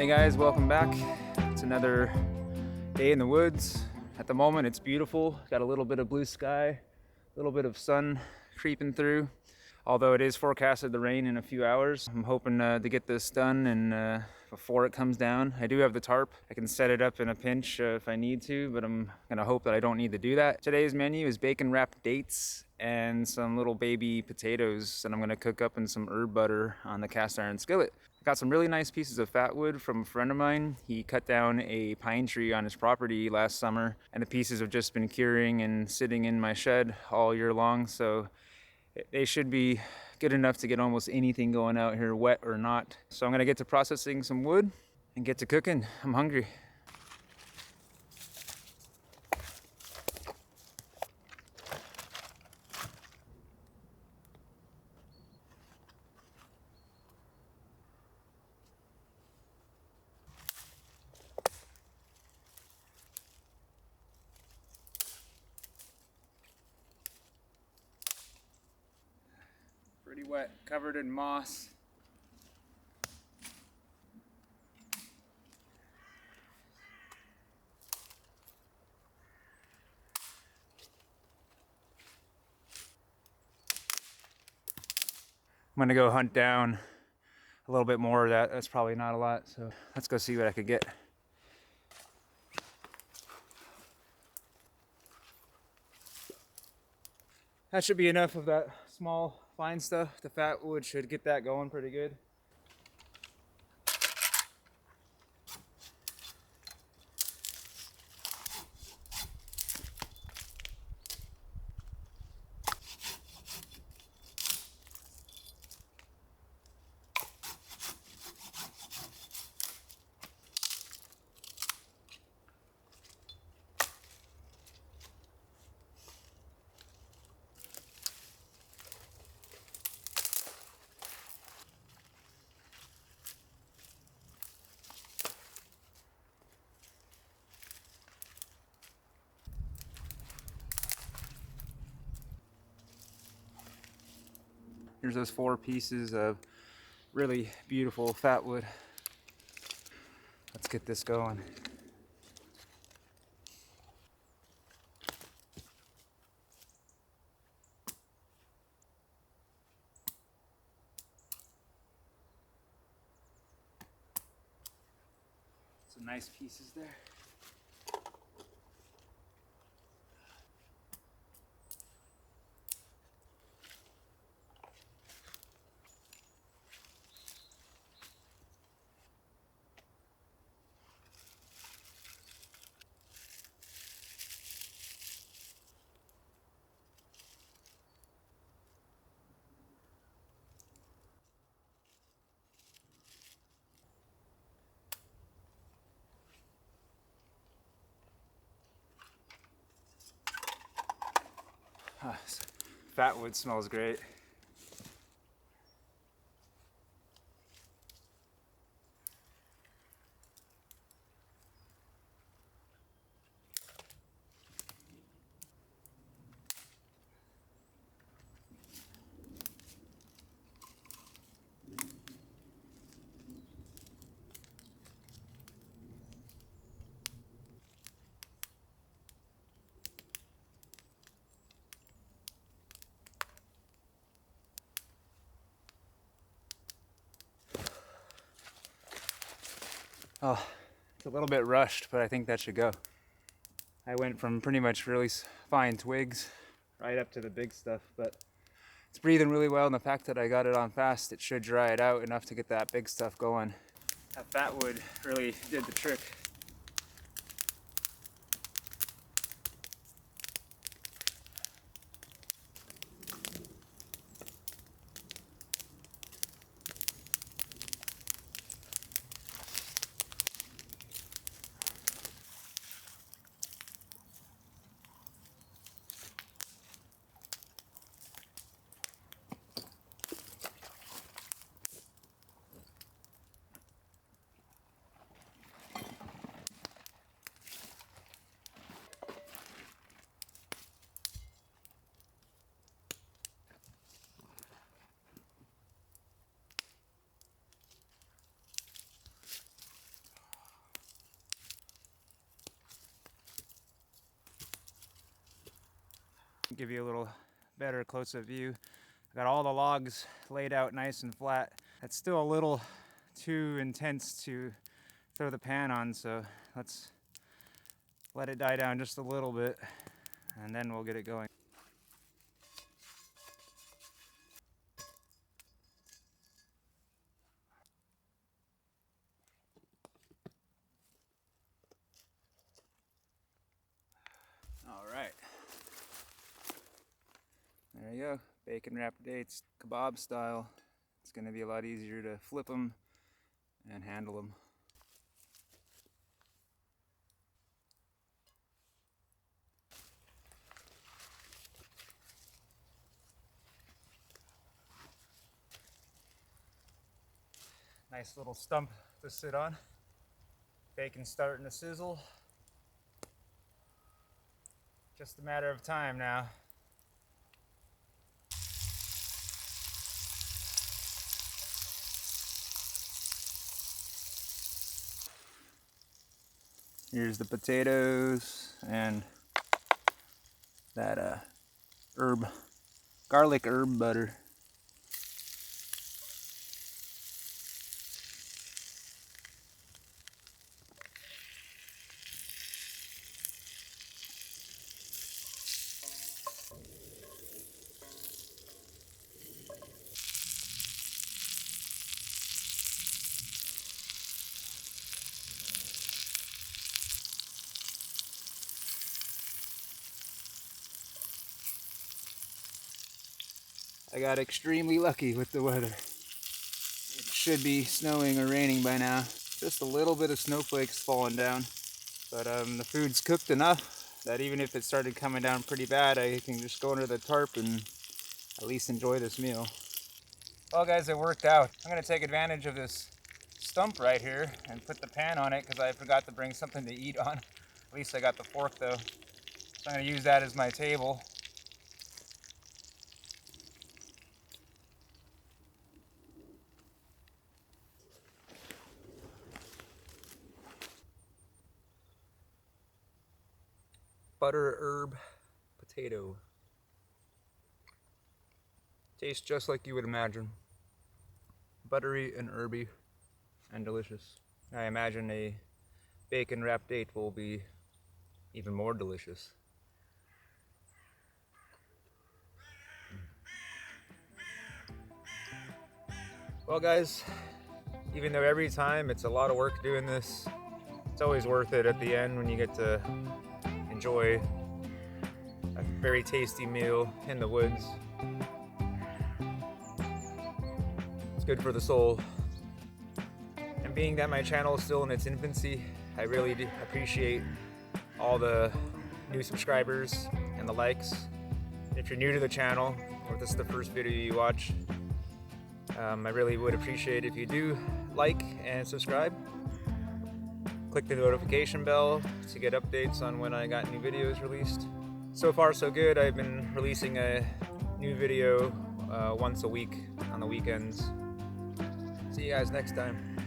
Hey guys, welcome back. It's another day in the woods. At the moment it's beautiful. Got a little bit of blue sky, a little bit of sun creeping through. Although it is forecasted to rain in a few hours. I'm hoping to get this done and before it comes down. I do have the tarp. I can set it up in a pinch if I need to, but I'm gonna hope that I don't need to do that. Today's menu is bacon wrapped dates and some little baby potatoes that I'm gonna cook up in some herb butter on the cast iron skillet. Got some really nice pieces of fatwood from a friend of mine. He cut down a pine tree on his property last summer, and the pieces have just been curing and sitting in my shed all year long, so they should be good enough to get almost anything going out here, wet or not. So I'm gonna get to processing some wood and get to cooking. I'm hungry. Pretty wet, covered in moss. I'm gonna go hunt down a little bit more of that. That's probably not a lot, so let's go see what I could get. That should be enough of that small, fine stuff. The fatwood should get that going pretty good. Here's those 4 pieces of really beautiful fatwood. Let's get this going. Some nice pieces there. Fatwood smells great. Oh, it's a little bit rushed, but I think that should go. I went from pretty much really fine twigs right up to the big stuff, but it's breathing really well, and the fact that I got it on fast, it should dry it out enough to get that big stuff going. That fatwood really did the trick. give you a little better close-up view. I got all the logs laid out nice and flat. It's still a little too intense to throw the pan on, so let's let it die down just a little bit and then we'll get it going. All right, there you go, bacon wrapped dates, kebab style. It's gonna be a lot easier to flip them and handle them. Nice little stump to sit on. Bacon's starting to sizzle. Just a matter of time now. Here's the potatoes and that garlic herb butter. I got extremely lucky with the weather. It should be snowing or raining by now. Just a little bit of snowflakes falling down. But the food's cooked enough that even if it started coming down pretty bad, I can just go under the tarp and at least enjoy this meal. Well guys, it worked out. I'm gonna take advantage of this stump right here and put the pan on it because I forgot to bring something to eat on. At least I got the fork though. So I'm gonna use that as my table. Butter herb potato. Tastes just like you would imagine. Buttery and herby and delicious. I imagine a bacon wrapped date will be even more delicious. Well guys, even though every time it's a lot of work doing this, it's always worth it at the end when you get to enjoy a very tasty meal in the woods. It's good for the soul. And being that my channel is still in its infancy, I really do appreciate all the new subscribers and the likes. If you're new to the channel, or if this is the first video you watch, I really would appreciate if you do like and subscribe. Click the notification bell to get updates on when I got new videos released. So far so good. I've been releasing a new video once a week on the weekends. See you guys next time.